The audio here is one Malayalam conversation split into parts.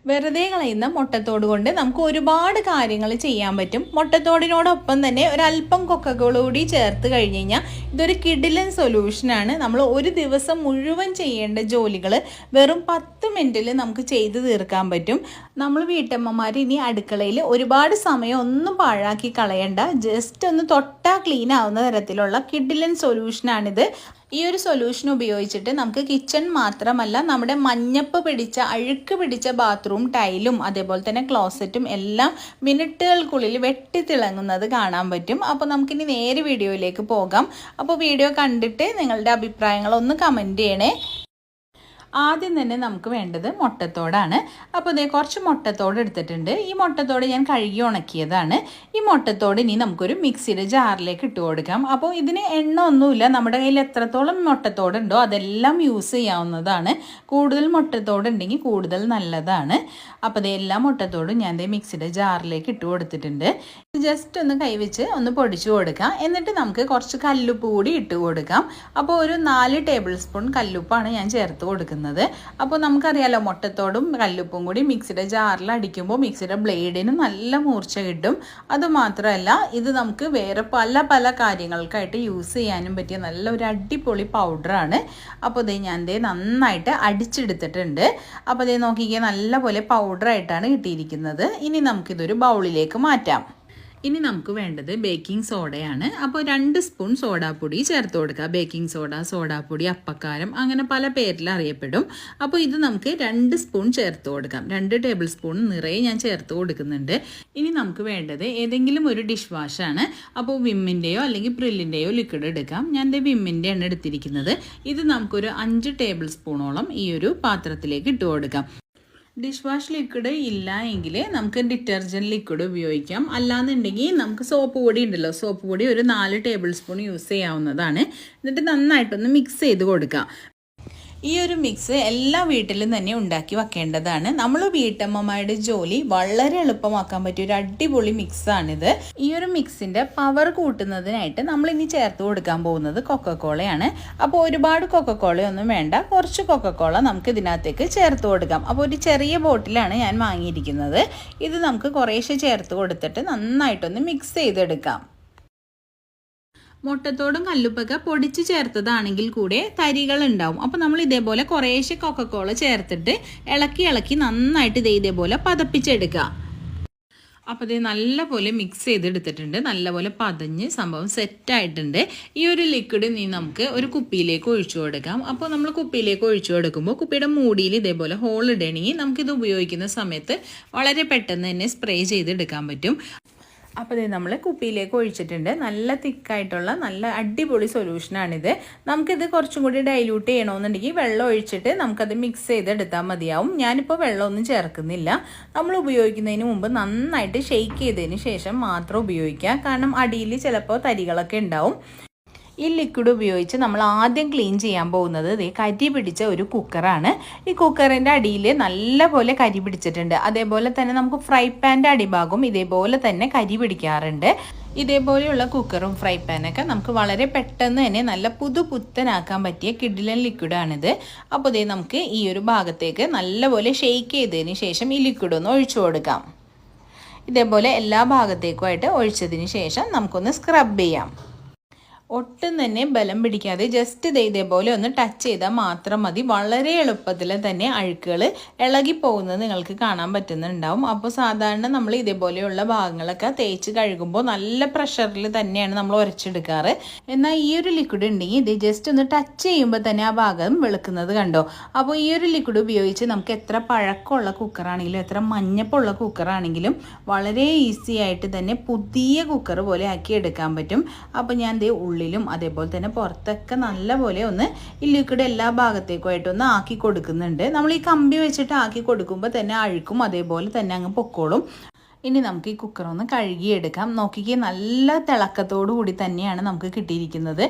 വെറുതെ കളയുന്ന മുട്ടത്തോട് കൊണ്ട് നമുക്ക് ഒരുപാട് കാര്യങ്ങൾ ചെയ്യാൻ പറ്റും. മുട്ടത്തോടിനോടൊപ്പം തന്നെ ഒരല്പം കൊക്കക്കോള കൂടി ചേർത്ത് കഴിഞ്ഞ് കഴിഞ്ഞാൽ ഇതൊരു കിടിലൻ സൊല്യൂഷനാണ്. നമ്മൾ ഒരു ദിവസം മുഴുവൻ ചെയ്യേണ്ട ജോലികൾ വെറും 10 മിനിറ്റിൽ നമുക്ക് ചെയ്ത് തീർക്കാൻ പറ്റും. നമ്മൾ വീട്ടമ്മമാർ ഇനി അടുക്കളയിൽ ഒരുപാട് സമയം ഒന്നും പാഴാക്കി കളയണ്ട. ജസ്റ്റ് ഒന്ന് തൊട്ടാൽ ക്ലീൻ ആവുന്ന തരത്തിലുള്ള കിടിലൻ സൊല്യൂഷനാണിത്. ഈ ഒരു സൊല്യൂഷൻ ഉപയോഗിച്ചിട്ട് നമുക്ക് കിച്ചൺ മാത്രമല്ല നമ്മുടെ മഞ്ഞപ്പ് പിടിച്ച അഴുക്ക് പിടിച്ച ബാത്റൂം ടൈലും അതേപോലെ തന്നെ ക്ലോസറ്റും എല്ലാം മിനിറ്റുകൾക്കുള്ളിൽ വെട്ടിത്തിളങ്ങുന്നത് കാണാൻ പറ്റും. അപ്പോൾ നമുക്കിനി നേരെ വീഡിയോയിലേക്ക് പോകാം. അപ്പോൾ വീഡിയോ കണ്ടിട്ട് നിങ്ങളുടെ അഭിപ്രായങ്ങളൊന്ന് കമൻറ്റ് ചെയ്യണേ. ആദ്യം തന്നെ നമുക്ക് വേണ്ടത് മുട്ടത്തോടാണ്. അപ്പോൾ ഇതേ കുറച്ച് മുട്ടത്തോട് എടുത്തിട്ടുണ്ട്. ഈ മുട്ടത്തോട് ഞാൻ കഴുകി ഉണക്കിയതാണ്. ഈ മുട്ടത്തോട് ഇനി നമുക്കൊരു മിക്സിയുടെ ജാറിലേക്ക് ഇട്ട് കൊടുക്കാം. അപ്പോൾ ഇതിന് എണ്ണ ഒന്നുമില്ല. നമ്മുടെ കയ്യിൽ എത്രത്തോളം മുട്ടത്തോടുണ്ടോ അതെല്ലാം യൂസ് ചെയ്യാവുന്നതാണ്. കൂടുതൽ മുട്ടത്തോട് ഉണ്ടെങ്കിൽ കൂടുതൽ നല്ലതാണ്. അപ്പോൾ ഇതെല്ലാം മുട്ടത്തോടും ഞാൻ മിക്സിയുടെ ജാറിലേക്ക് ഇട്ട് കൊടുത്തിട്ടുണ്ട്. ജസ്റ്റ് ഒന്ന് കൈവച്ച് ഒന്ന് പൊടിച്ചു കൊടുക്കാം. എന്നിട്ട് നമുക്ക് കുറച്ച് കല്ലുപ്പ് കൂടി ഇട്ട് കൊടുക്കാം. അപ്പോൾ ഒരു 4 ടേബിൾ സ്പൂൺ കല്ലുപ്പാണ് ഞാൻ ചേർത്ത് കൊടുക്കുന്നത്. അപ്പോൾ നമുക്കറിയാലോ മുട്ടത്തോടും കല്ലുപ്പും കൂടി മിക്സിയുടെ ജാറിൽ അടിക്കുമ്പോൾ മിക്സിയുടെ ബ്ലേഡിന് നല്ല മൂർച്ച കിട്ടും. അതുമാത്രമല്ല ഇത് നമുക്ക് വേറെ പല കാര്യങ്ങൾക്കായിട്ട് യൂസ് ചെയ്യാനും പറ്റിയ നല്ല ഒരു അടിപൊളി പൗഡറാണ്. അപ്പോൾ ഇത് ഞാൻ നന്നായിട്ട് അടിച്ചെടുത്തിട്ടുണ്ട്. അപ്പോൾ ഇത് നോക്കിക്കേ, നല്ലപോലെ പൗഡറായിട്ടാണ് കിട്ടിയിരിക്കുന്നത്. ഇനി നമുക്കിതൊരു ബൗളിലേക്ക് മാറ്റാം. ഇനി നമുക്ക് വേണ്ടത് ബേക്കിംഗ് സോഡയാണ്. അപ്പോൾ 2 സ്പൂൺ സോഡാപ്പൊടി ചേർത്ത് കൊടുക്കുക. ബേക്കിംഗ് സോഡ, സോഡാപ്പൊടി, അപ്പക്കാരം അങ്ങനെ പല പേരിൽ അറിയപ്പെടും. അപ്പോൾ ഇത് നമുക്ക് 2 സ്പൂൺ ചേർത്ത് കൊടുക്കാം. 2 ടേബിൾ സ്പൂൺ നിറയെ ഞാൻ ചേർത്ത് കൊടുക്കുന്നുണ്ട്. ഇനി നമുക്ക് വേണ്ടത് ഏതെങ്കിലും ഒരു ഡിഷ് വാഷാണ്. അപ്പോൾ വിമ്മിൻ്റെയോ അല്ലെങ്കിൽ പ്രില്ലിൻ്റെയോ ലിക്വിഡ് എടുക്കാം. ഞാൻ വിമ്മിൻ്റെയാണ് എടുത്തിരിക്കുന്നത്. ഇത് നമുക്കൊരു 5 ടേബിൾ സ്പൂണോളം ഈ ഒരു പാത്രത്തിലേക്ക് ഇട്ട് കൊടുക്കാം. ഡിഷ് വാഷ് ലിക്വിഡ് ഇല്ല എങ്കിൽ നമുക്ക് ഡിറ്റർജൻറ്റ് ലിക്വിഡ് ഉപയോഗിക്കാം. അല്ലാന്നുണ്ടെങ്കിൽ നമുക്ക് സോപ്പ് പൊടി ഉണ്ടല്ലോ, സോപ്പ് പൊടി ഒരു 4 ടേബിൾ സ്പൂൺ യൂസ് ചെയ്യാവുന്നതാണ്. എന്നിട്ട് നന്നായിട്ടൊന്ന് മിക്സ് ചെയ്ത് കൊടുക്കാം. ഈ ഒരു മിക്സ് എല്ലാ വീട്ടിലും തന്നെ ഉണ്ടാക്കി വെക്കേണ്ടതാണ്. നമ്മൾ വീട്ടമ്മമാരുടെ ജോലി വളരെ എളുപ്പമാക്കാൻ പറ്റിയ ഒരു അടിപൊളി മിക്സാണിത്. ഈ ഒരു മിക്സിൻ്റെ പവർ കൂട്ടുന്നതിനായിട്ട് നമ്മൾ ഇനി ചേർത്ത് കൊടുക്കാൻ പോകുന്നത് കൊക്കക്കോളയാണ്. അപ്പോൾ ഒരുപാട് കൊക്കക്കോളയൊന്നും വേണ്ട, കുറച്ച് കൊക്കക്കോള നമുക്ക് ഇതിനകത്തേക്ക് ചേർത്ത് കൊടുക്കാം. അപ്പോൾ ഒരു ചെറിയ ബോട്ടിലാണ് ഞാൻ വാങ്ങിയിരിക്കുന്നത്. ഇത് നമുക്ക് കുറേശ്ശെ ചേർത്ത് കൊടുത്തിട്ട് നന്നായിട്ടൊന്ന് മിക്സ് ചെയ്തെടുക്കാം. മുട്ടത്തോടും കല്ലുപ്പൊക്കെ പൊടിച്ച് ചേർത്തതാണെങ്കിൽ കൂടെ തരികൾ ഉണ്ടാവും. അപ്പോൾ നമ്മൾ ഇതേപോലെ കുറേശ്ശെ കൊക്കക്കോള ചേർത്തിട്ട് ഇളക്കി നന്നായിട്ട് ഇതേപോലെ പതപ്പിച്ചെടുക്കുക. അപ്പോൾ ഇത് നല്ലപോലെ മിക്സ് ചെയ്തെടുത്തിട്ടുണ്ട്. നല്ലപോലെ പതഞ്ഞ് സംഭവം സെറ്റായിട്ടുണ്ട്. ഈ ഒരു ലിക്വിഡ് ഇനി നമുക്ക് ഒരു കുപ്പിയിലേക്ക് ഒഴിച്ചു കൊടുക്കാം. അപ്പോൾ നമ്മൾ കുപ്പിയിലേക്ക് ഒഴിച്ചു കൊടുക്കുമ്പോൾ കുപ്പിയുടെ മൂടിയിൽ ഇതേപോലെ ഹോൾ ഇടണമെങ്കിൽ നമുക്കിത് ഉപയോഗിക്കുന്ന സമയത്ത് വളരെ പെട്ടെന്ന് തന്നെ സ്പ്രേ ചെയ്തെടുക്കാൻ പറ്റും. അപ്പോൾ ഇത് നമ്മൾ കുപ്പിയിലേക്ക് ഒഴിച്ചിട്ടുണ്ട്. നല്ല തിക്കായിട്ടുള്ള നല്ല അടിപൊളി സൊല്യൂഷനാണിത്. നമുക്കിത് കുറച്ചും കൂടി ഡൈല്യൂട്ട് ചെയ്യണമെന്നുണ്ടെങ്കിൽ വെള്ളം ഒഴിച്ചിട്ട് നമുക്കത് മിക്സ് ചെയ്തെടുത്താൽ മതിയാവും. ഞാനിപ്പോൾ വെള്ളമൊന്നും ചേർക്കുന്നില്ല. നമ്മൾ ഉപയോഗിക്കുന്നതിന് മുമ്പ് നന്നായിട്ട് ഷെയ്ക്ക് ചെയ്തതിന് ശേഷം മാത്രം ഉപയോഗിക്കുക. കാരണം അടിയിൽ ചിലപ്പോൾ തരികളൊക്കെ ഉണ്ടാവും. ഈ ലിക്വിഡ് ഉപയോഗിച്ച് നമ്മൾ ആദ്യം ക്ലീൻ ചെയ്യാൻ പോകുന്നത് കരി പിടിച്ച ഒരു കുക്കറാണ്. ഈ കുക്കറിൻ്റെ അടിയിൽ നല്ലപോലെ കരി പിടിച്ചിട്ടുണ്ട്. അതേപോലെ തന്നെ നമുക്ക് ഫ്രൈ പാൻ്റെ അടിഭാഗം ഇതേപോലെ തന്നെ കരി പിടിക്കാറുണ്ട്. ഇതേപോലെയുള്ള കുക്കറും ഫ്രൈ പാനൊക്കെ നമുക്ക് വളരെ പെട്ടെന്ന് തന്നെ നല്ല പുത്തനാക്കാൻ പറ്റിയ കിഡിലൻ ലിക്വിഡാണിത്. അപ്പോൾ നമുക്ക് ഈ ഒരു ഭാഗത്തേക്ക് നല്ലപോലെ ഷെയ്ക്ക് ചെയ്തതിന് ശേഷം ഈ ലിക്വിഡ് ഒന്ന് ഒഴിച്ചു കൊടുക്കാം. ഇതേപോലെ എല്ലാ ഭാഗത്തേക്കുമായിട്ട് ഒഴിച്ചതിന് ശേഷം നമുക്കൊന്ന് സ്ക്രബ് ചെയ്യാം. ഒട്ടും തന്നെ ബലം പിടിക്കാതെ ജസ്റ്റ് ഇതേപോലെ ഒന്ന് ടച്ച് ചെയ്താൽ മാത്രം മതി. വളരെ എളുപ്പത്തിൽ തന്നെ അഴുക്കുകൾ ഇളകിപ്പോകുന്നത് നിങ്ങൾക്ക് കാണാൻ പറ്റുന്നുണ്ടാവും. അപ്പോൾ സാധാരണ നമ്മൾ ഇതേപോലെയുള്ള ഭാഗങ്ങളൊക്കെ തേച്ച് കഴുകുമ്പോൾ നല്ല പ്രഷറിൽ തന്നെയാണ് നമ്മൾ ഉരച്ചെടുക്കാറ്. എന്നാൽ ഈ ഒരു ലിക്വിഡ് ഉണ്ടെങ്കിൽ ഇത് ജസ്റ്റ് ഒന്ന് ടച്ച് ചെയ്യുമ്പോൾ തന്നെ ആ ഭാഗം വെളുക്കുന്നത് കണ്ടോ. അപ്പോൾ ഈ ഒരു ലിക്വിഡ് ഉപയോഗിച്ച് നമുക്ക് എത്ര പഴക്കമുള്ള കുക്കറാണെങ്കിലും എത്ര മഞ്ഞപ്പുള്ള കുക്കറാണെങ്കിലും വളരെ ഈസി ആയിട്ട് തന്നെ പുതിയ കുക്കർ പോലെ ആക്കി എടുക്കാൻ പറ്റും. അപ്പോൾ ഞാൻ ഉള്ളിലും അതേപോലെ തന്നെ പുറത്തൊക്കെ നല്ലപോലെ ഒന്ന് ഈ ലിക്വിഡ് എല്ലാ ഭാഗത്തേക്കുമായിട്ടൊന്ന് ആക്കി കൊടുക്കുന്നുണ്ട്. നമ്മൾ ഈ കമ്പി വെച്ചിട്ട് ആക്കി കൊടുക്കുമ്പോൾ തന്നെ അഴുക്കും അതേപോലെ തന്നെ അങ്ങ് പൊക്കോളും. ഇനി നമുക്ക് ഈ കുക്കർ ഒന്ന് കഴുകിയെടുക്കാം. നോക്കിക്കേ, നല്ല തിളക്കത്തോടു കൂടി തന്നെയാണ് നമുക്ക് കിട്ടിയിരിക്കുന്നത്.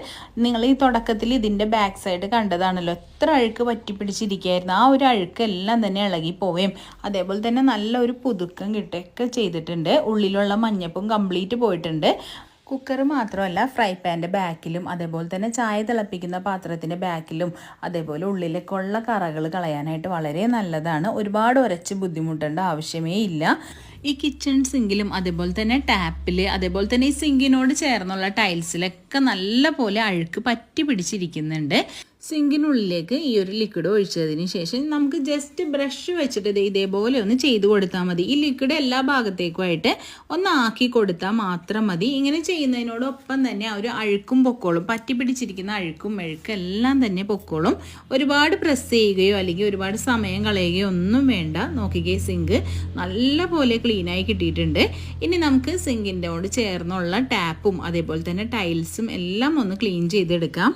നിങ്ങൾ ഈ തുടക്കത്തിൽ ഇതിൻ്റെ ബാക്ക് സൈഡ് കണ്ടതാണല്ലോ, എത്ര അഴുക്ക് പറ്റിപ്പിടിച്ചിരിക്കുകയായിരുന്നു. ആ ഒരു അഴുക്കെല്ലാം തന്നെ ഇളകി പോവുകയും അതേപോലെ തന്നെ നല്ല ഒരു പുതുക്കം കിട്ടുകയൊക്കെ ചെയ്തിട്ടുണ്ട്. ഉള്ളിലുള്ള മഞ്ഞപ്പും കംപ്ലീറ്റ് പോയിട്ടുണ്ട്. കുക്കർ മാത്രമല്ല ഫ്രൈ പാൻ്റെ ബാക്കിലും അതേപോലെ തന്നെ ചായ തിളപ്പിക്കുന്ന പാത്രത്തിൻ്റെ ബാക്കിലും അതേപോലെ ഉള്ളിലേക്ക് ഉള്ള കറകൾ കളയാനായിട്ട് വളരെ നല്ലതാണ്. ഒരുപാട് ഉരച്ച് ബുദ്ധിമുട്ടേണ്ട ആവശ്യമേ ഇല്ല. ഈ കിച്ചൺ സിങ്കിലും അതേപോലെ തന്നെ ടാപ്പിൽ അതേപോലെ തന്നെ ഈ സിങ്കിനോട് ചേർന്നുള്ള ടൈൽസിലൊക്കെ നല്ല പോലെ അഴുക്ക് പറ്റി പിടിച്ചിരിക്കുന്നുണ്ട്. സിങ്കിനുള്ളിലേക്ക് ഈ ഒരു ലിക്വിഡ് ഒഴിച്ചതിന് ശേഷം നമുക്ക് ജസ്റ്റ് ബ്രഷ് വെച്ചിട്ട് ഇതേപോലെ ഒന്ന് ചെയ്ത് കൊടുത്താൽ മതി. ഈ ലിക്വിഡ് എല്ലാ ഭാഗത്തേക്കുമായിട്ട് ഒന്ന് ആക്കി കൊടുത്താൽ മാത്രം മതി. ഇങ്ങനെ ചെയ്യുന്നതിനോടൊപ്പം തന്നെ ആ ഒരു അഴുക്കും പൊക്കോളും, പറ്റി പിടിച്ചിരിക്കുന്ന അഴുക്കും മെഴുക്കും എല്ലാം തന്നെ പൊക്കോളും. ഒരുപാട് പ്രസ് ചെയ്യുകയോ അല്ലെങ്കിൽ ഒരുപാട് സമയം കളയുകയോ ഒന്നും വേണ്ട. നോക്കിക്കേ, സിങ്ക് നല്ല പോലെ ക്ലീനായി കിട്ടിയിട്ടുണ്ട്. ഇനി നമുക്ക് സിങ്കിൻ്റെ ചേർന്നുള്ള ടാപ്പും അതേപോലെ തന്നെ ടൈൽസും എല്ലാം ഒന്ന് ക്ലീൻ ചെയ്തെടുക്കാം.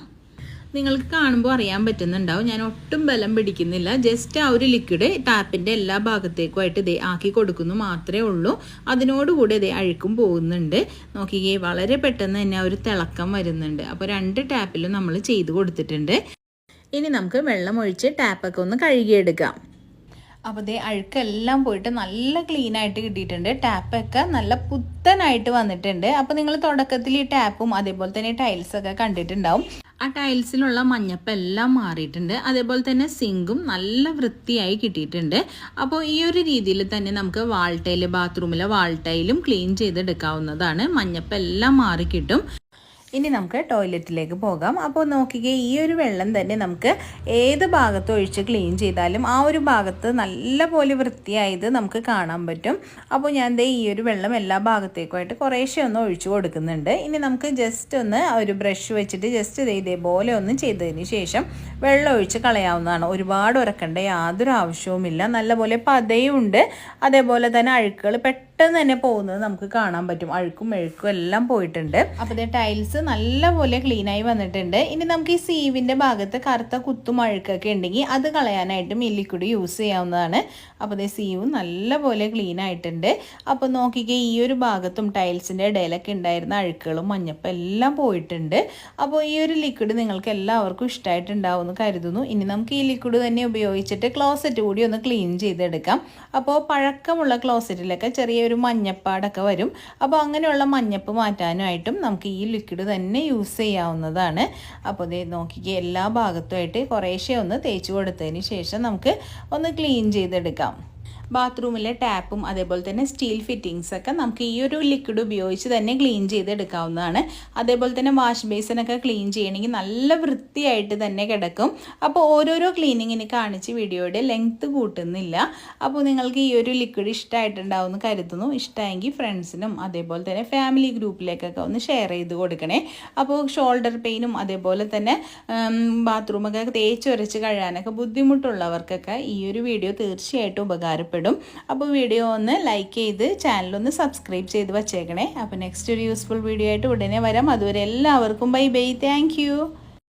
നിങ്ങൾക്ക് കാണുമ്പോൾ അറിയാൻ പറ്റുന്നുണ്ടാവും, ഞാൻ ഒട്ടും ബലം പിടിക്കുന്നില്ല. ജസ്റ്റ് ആ ഒരു ലിക്വിഡ് ടാപ്പിൻ്റെ എല്ലാ ഭാഗത്തേക്കുമായിട്ട് ആക്കി കൊടുക്കുന്നു മാത്രമേ ഉള്ളൂ. അതിനോടുകൂടി അഴുക്കും പോകുന്നുണ്ട്. നോക്കിക്കേ, വളരെ പെട്ടെന്ന് തന്നെ ഒരു തിളക്കം വരുന്നുണ്ട്. അപ്പോൾ 2 ടാപ്പിലും നമ്മൾ ചെയ്ത് കൊടുത്തിട്ടുണ്ട്. ഇനി നമുക്ക് വെള്ളം ഒഴിച്ച് ടാപ്പൊക്കെ ഒന്ന് കഴുകിയെടുക്കാം. അപ്പോൾ അഴുക്കെല്ലാം പോയിട്ട് നല്ല ക്ലീനായിട്ട് കിട്ടിയിട്ടുണ്ട്. ടാപ്പൊക്കെ നല്ല പുത്തനായിട്ട് വന്നിട്ടുണ്ട്. അപ്പോൾ നിങ്ങൾ തുടക്കത്തിൽ ഈ ടാപ്പും അതേപോലെ തന്നെ ടൈൽസൊക്കെ കണ്ടിട്ടുണ്ടാവും. ആ ടൈൽസിലുള്ള മഞ്ഞപ്പെല്ലാം മാറിയിട്ടുണ്ട്. അതേപോലെ തന്നെ സിങ്കും നല്ല വൃത്തിയായി കിട്ടിയിട്ടുണ്ട്. അപ്പോൾ ഈ ഒരു രീതിയിൽ തന്നെ നമുക്ക് വാൾ ടൈൽ, ബാത്റൂമിലെ വാൾ ടൈലും ക്ലീൻ ചെയ്തെടുക്കാവുന്നതാണ്. മഞ്ഞപ്പെല്ലാം മാറി കിട്ടും. ഇനി നമുക്ക് ടോയ്ലറ്റിലേക്ക് പോകാം. അപ്പോൾ നോക്കിക്കേ, ഈ ഒരു വെള്ളം തന്നെ നമുക്ക് ഏത് ഭാഗത്ത് ഒഴിച്ച് ക്ലീൻ ചെയ്താലും ആ ഒരു ഭാഗത്ത് നല്ല പോലെ വൃത്തിയായത് നമുക്ക് കാണാൻ പറ്റും. അപ്പോൾ ഞാൻ ഈ ഒരു വെള്ളം എല്ലാ ഭാഗത്തേക്കുമായിട്ട് കുറേശ്ശെ ഒന്ന് ഒഴിച്ചു കൊടുക്കുന്നുണ്ട്. ഇനി നമുക്ക് ജസ്റ്റ് ഒന്ന് ഒരു ബ്രഷ് വെച്ചിട്ട് ജസ്റ്റ് ഇതേപോലെ ഒന്ന് ചെയ്തതിന് ശേഷം വെള്ളം ഒഴിച്ച് കളയാവുന്നതാണ്. ഒരുപാട് ഉരക്കേണ്ട യാതൊരു ആവശ്യവുമില്ല. നല്ലപോലെ പതയുണ്ട്. അതേപോലെ തന്നെ അഴുക്കുകൾ പെട്ടെന്ന് തന്നെ പോകുന്നത് നമുക്ക് കാണാൻ പറ്റും. അഴുക്കും മെഴുക്കും എല്ലാം പോയിട്ടുണ്ട്. അപ്പോൾ ടൈൽസ് നല്ലപോലെ ക്ലീനായി വന്നിട്ടുണ്ട്. ഇനി നമുക്ക് ഈ സീവിൻ്റെ ഭാഗത്ത് കറുത്ത കുത്തും അഴുക്കൊക്കെ ഉണ്ടെങ്കിൽ അത് കളയാനായിട്ടും ഈ ലിക്വിഡ് യൂസ് ചെയ്യാവുന്നതാണ്. അപ്പോൾ സീവ് നല്ലപോലെ ക്ലീൻ ആയിട്ടുണ്ട്. അപ്പോൾ നോക്കിക്കേ, ഈ ഒരു ഭാഗത്തും ടൈൽസിൻ്റെ ഇടയിലൊക്കെ ഉണ്ടായിരുന്ന അഴുക്കുകളും മഞ്ഞപ്പം എല്ലാം പോയിട്ടുണ്ട്. അപ്പോൾ ഈ ഒരു ലിക്വിഡ് നിങ്ങൾക്ക് എല്ലാവർക്കും ഇഷ്ടമായിട്ടുണ്ടാവുമെന്ന് കരുതുന്നു. ഇനി നമുക്ക് ഈ ലിക്വിഡ് തന്നെ ഉപയോഗിച്ചിട്ട് ക്ലോസറ്റ് കൂടി ഒന്ന് ക്ലീൻ ചെയ്തെടുക്കാം. അപ്പോൾ പഴക്കമുള്ള ക്ലോസറ്റിലൊക്കെ ചെറിയൊരു മഞ്ഞപ്പാടൊക്കെ വരും. അപ്പോൾ അങ്ങനെയുള്ള മഞ്ഞപ്പ് മാറ്റാനായിട്ടും നമുക്ക് ഈ ലിക്വിഡ് തന്നെ യൂസ് ചെയ്യാവുന്നതാണ്. അപ്പോൾ നോക്കിക്കേ, എല്ലാ ഭാഗത്തുമായിട്ട് കുറേശ്ശെ ഒന്ന് തേച്ച് കൊടുത്തതിന് ശേഷം നമുക്ക് ഒന്ന് ക്ലീൻ ചെയ്തെടുക്കാം. ബാത്റൂമിലെ ടാപ്പും അതേപോലെ തന്നെ സ്റ്റീൽ ഫിറ്റിങ്സൊക്കെ നമുക്ക് ഈ ഒരു ലിക്വിഡ് ഉപയോഗിച്ച് തന്നെ ക്ലീൻ ചെയ്തെടുക്കാവുന്നതാണ്. അതേപോലെ തന്നെ വാഷ് ബേസിനൊക്കെ ക്ലീൻ ചെയ്യണമെങ്കിൽ നല്ല വൃത്തിയായിട്ട് തന്നെ കിടക്കും. അപ്പോൾ ഓരോരോ ക്ലീനിങ്ങിന് കാണിച്ച് വീഡിയോയുടെ ലെങ്ത്ത് കൂട്ടുന്നില്ല. അപ്പോൾ നിങ്ങൾക്ക് ഈ ഒരു ലിക്വിഡ് ഇഷ്ടമായിട്ടുണ്ടാവുമെന്ന് കരുതുന്നു. ഇഷ്ടമെങ്കിൽ ഫ്രണ്ട്സിനും അതേപോലെ തന്നെ ഫാമിലി ഗ്രൂപ്പിലേക്കൊക്കെ ഒന്ന് ഷെയർ ചെയ്ത് കൊടുക്കണേ. അപ്പോൾ ഷോൾഡർ പെയിനും അതേപോലെ തന്നെ ബാത്റൂമൊക്കെ തേച്ചൊരച്ച് കഴിയാനൊക്കെ ബുദ്ധിമുട്ടുള്ളവർക്കൊക്കെ ഈ ഒരു വീഡിയോ തീർച്ചയായിട്ടും ഉപകാരപ്പെടും. അപ്പോൾ വീഡിയോ ഒന്ന് ലൈക്ക് ചെയ്ത് ചാനലൊന്ന് സബ്സ്ക്രൈബ് ചെയ്ത് വച്ചേക്കണേ. അപ്പോൾ നെക്സ്റ്റ് ഒരു യൂസ്ഫുൾ വീഡിയോ ആയിട്ട് ഉടനെ വരാം. അതുവരെ എല്ലാവർക്കും ബൈ ബൈ. താങ്ക്